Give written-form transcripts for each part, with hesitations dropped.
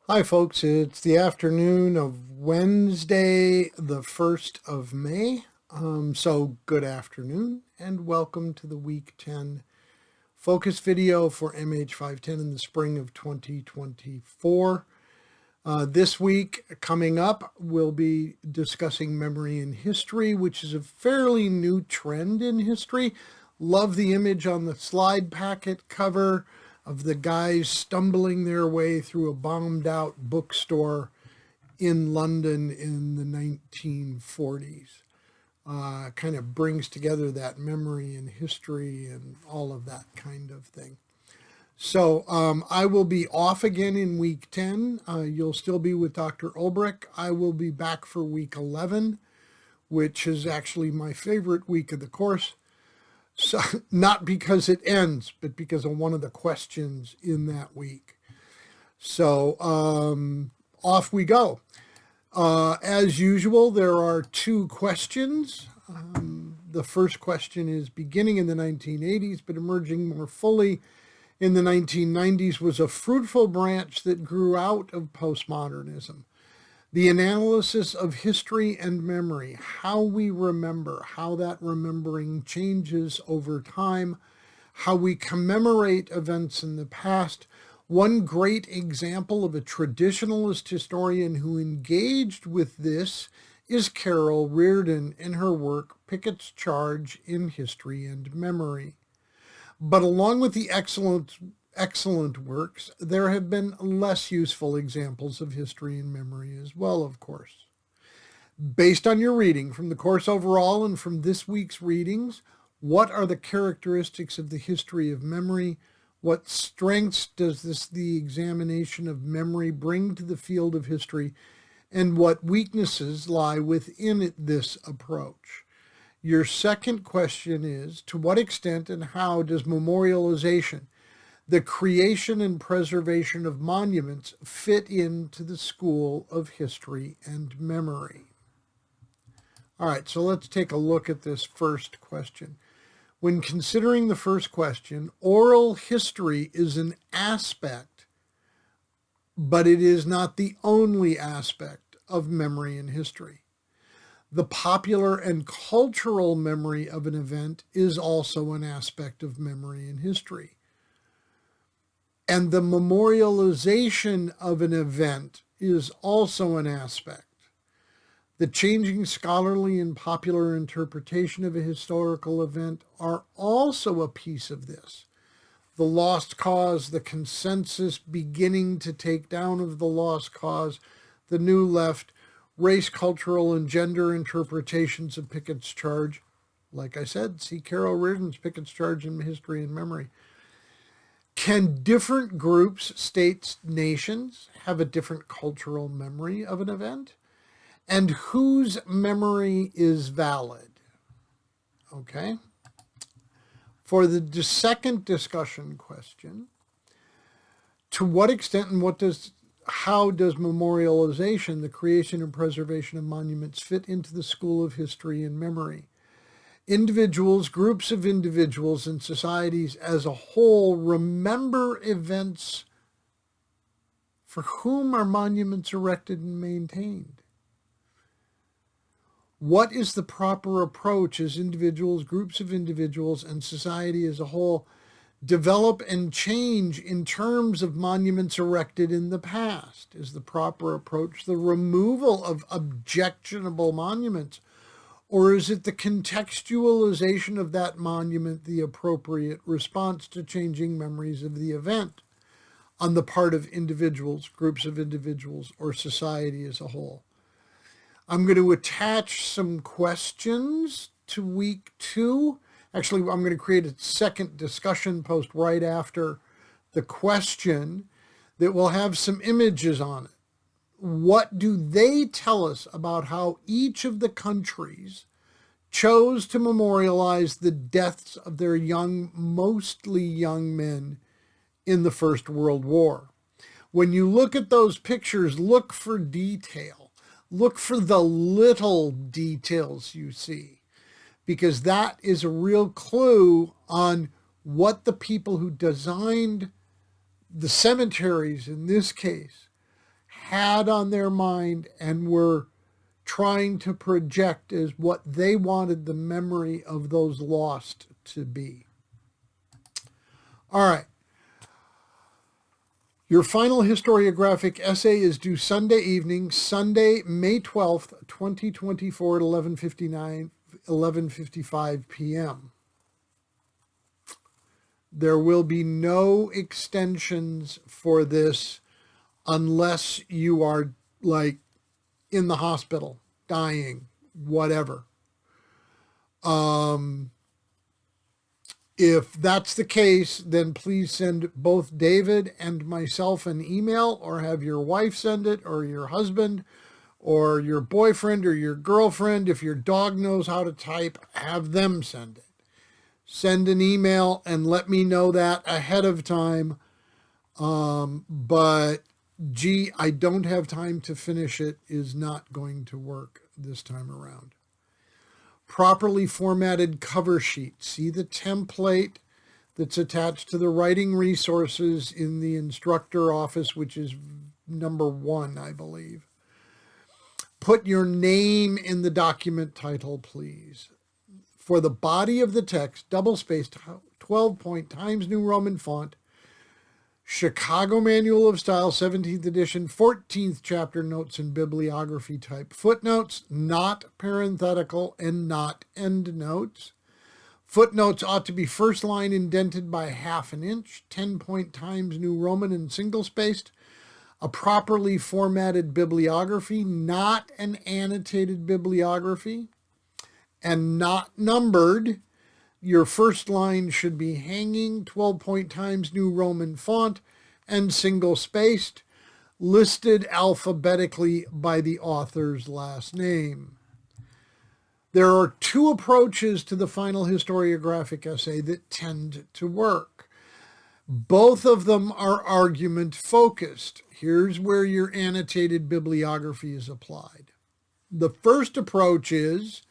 Hi, folks. It's the afternoon of Wednesday, the 1st of May. So, good afternoon and welcome to the Week 10 focus video for MH510 in the spring of 2024. This week, coming up, we'll be discussing memory and history, which is a fairly new trend in history. Love the image on the slide packet cover of the guys stumbling their way through a bombed out bookstore in London in the 1940s. Kind of brings together that memory and history and all of that kind of thing. So I will be off again in week 10. You'll still be with Dr. Ulbrich. I will be back for week 11, which is actually my favorite week of the course. So, not because it ends, but because of one of the questions in that week. So off we go. As usual, there are two questions. The first question is beginning in the 1980s, but emerging more fully in the 1990s was a fruitful branch that grew out of postmodernism. The analysis of history and memory, how we remember, how that remembering changes over time, how we commemorate events in the past. One great example of a traditionalist historian who engaged with this is Carol Reardon in her work Pickett's Charge in History and Memory. But along with the excellent works, there have been less useful examples of history and memory as well, of course. Based on your reading from the course overall and from this week's readings, what are the characteristics of the history of memory? What strengths does the examination of memory bring to the field of history? And what weaknesses lie within this approach? Your second question is, to what extent and how does memorialization, the creation and preservation of monuments, fit into the school of history and memory? All right, so let's take a look at this first question. When considering the first question, oral history is an aspect, but it is not the only aspect of memory and history. The popular and cultural memory of an event is also an aspect of memory and history. And the memorialization of an event is also an aspect. The changing scholarly and popular interpretation of a historical event are also a piece of this. The lost cause, the consensus beginning to take down of the lost cause, the new left, race, cultural, and gender interpretations of Pickett's Charge. Like I said, see Carol Reardon's Pickett's Charge in History and Memory. Can different groups, states, nations have a different cultural memory of an event? And whose memory is valid? Okay. For the second discussion question, to what extent and how does memorialization, the creation and preservation of monuments, fit into the school of history and memory? Individuals, groups of individuals, and societies as a whole remember events. For whom are monuments erected and maintained? What is the proper approach as individuals, groups of individuals, and society as a whole develop and change in terms of monuments erected in the past? Is the proper approach the removal of objectionable monuments, or is it the contextualization of that monument the appropriate response to changing memories of the event on the part of individuals, groups of individuals, or society as a whole? I'm going to attach some questions to week 2. Actually, I'm going to create a second discussion post right after the question that will have some images on it. What do they tell us about how each of the countries chose to memorialize the deaths of their mostly young men in the First World War? When you look at those pictures, look for detail. Look for the little details you see, because that is a real clue on what the people who designed the cemeteries in this case had on their mind and were trying to project as what they wanted the memory of those lost to be. All right. Your final historiographic essay is due Sunday evening, Sunday, May 12th, 2024 at 11:55 p.m. There will be no extensions for this unless you are like in the hospital, dying, whatever. If that's the case, then please send both David and myself an email, or have your wife send it, or your husband, or your boyfriend, or your girlfriend. If your dog knows how to type, have them send it. Send an email and let me know that ahead of time. But gee, I don't have time to finish it is not going to work this time around. Properly formatted cover sheet. See the template that's attached to the writing resources in the instructor office, which is number 1, I believe. Put your name in the document title, please. For the body of the text, double-spaced, 12-point Times New Roman font, Chicago Manual of Style, 17th edition, 14th chapter, notes and bibliography type footnotes, not parenthetical and not endnotes. Footnotes ought to be first line indented by ½ an inch, 10-point Times New Roman and single-spaced. A properly formatted bibliography, not an annotated bibliography, and not numbered. Your first line should be hanging, 12-point Times New Roman font, and single-spaced, listed alphabetically by the author's last name. There are 2 approaches to the final historiographic essay that tend to work. Both of them are argument-focused. Here's where your annotated bibliography is applied. The first approach is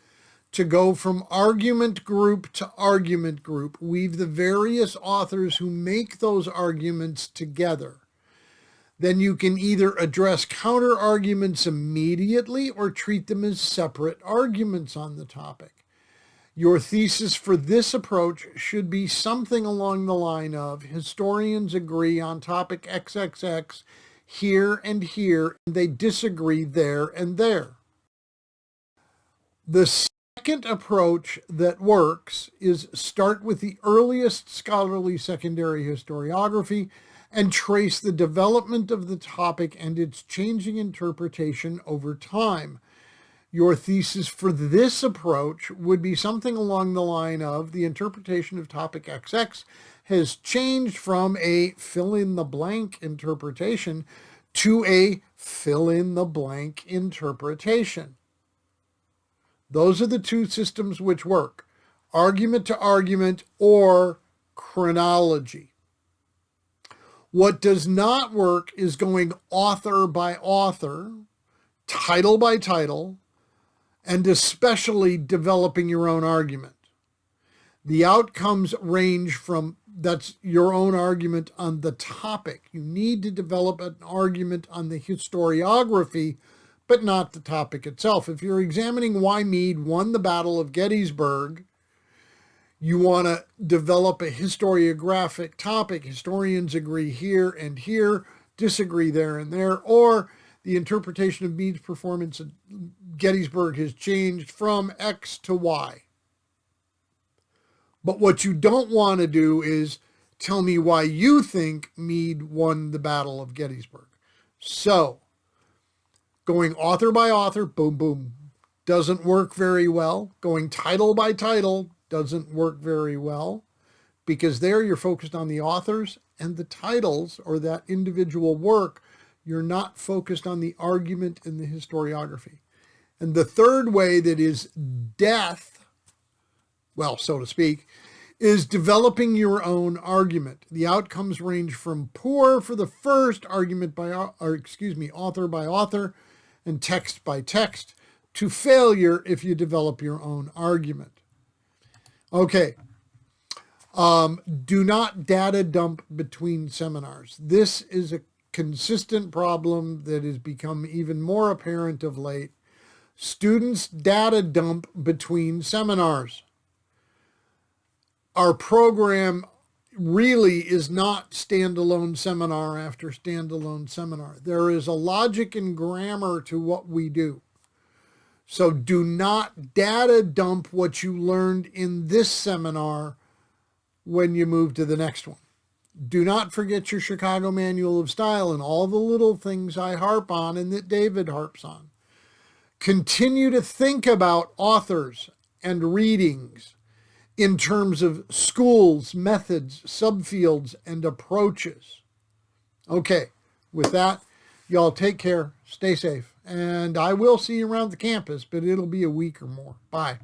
to go from argument group to argument group, weave the various authors who make those arguments together. Then you can either address counter arguments immediately or treat them as separate arguments on the topic. Your thesis for this approach should be something along the line of: historians agree on topic XXX here and here, and they disagree there and there. The second approach that works is start with the earliest scholarly secondary historiography and trace the development of the topic and its changing interpretation over time. Your thesis for this approach would be something along the line of: the interpretation of topic XX has changed from a fill-in-the-blank interpretation to a fill-in-the-blank interpretation. Those are the 2 systems which work: argument to argument or chronology. What does not work is going author by author, title by title, and especially developing your own argument. The outcomes range from, that's your own argument on the topic. You need to develop an argument on the historiography, but not the topic itself. If you're examining why Meade won the Battle of Gettysburg, you want to develop a historiographic topic. Historians agree here and here, disagree there and there, or the interpretation of Meade's performance at Gettysburg has changed from X to Y. But what you don't want to do is tell me why you think Meade won the Battle of Gettysburg. So, going author by author, boom, boom, doesn't work very well. Going title by title doesn't work very well, because there you're focused on the authors and the titles, or that individual work. You're not focused on the argument and the historiography. And the third way that is death, well, so to speak, is developing your own argument. The outcomes range from poor for the first argument author by author and text by text, to failure if you develop your own argument. Okay. Do not data dump between seminars. This is a consistent problem that has become even more apparent of late. Students data dump between seminars. Our program really is not standalone seminar after standalone seminar. There is a logic and grammar to what we do. So do not data dump what you learned in this seminar when you move to the next one. Do not forget your Chicago Manual of Style and all the little things I harp on and that David harps on. Continue to think about authors and readings in terms of schools, methods, subfields, and approaches. Okay, with that, y'all take care, stay safe, and I will see you around the campus, but it'll be a week or more. Bye.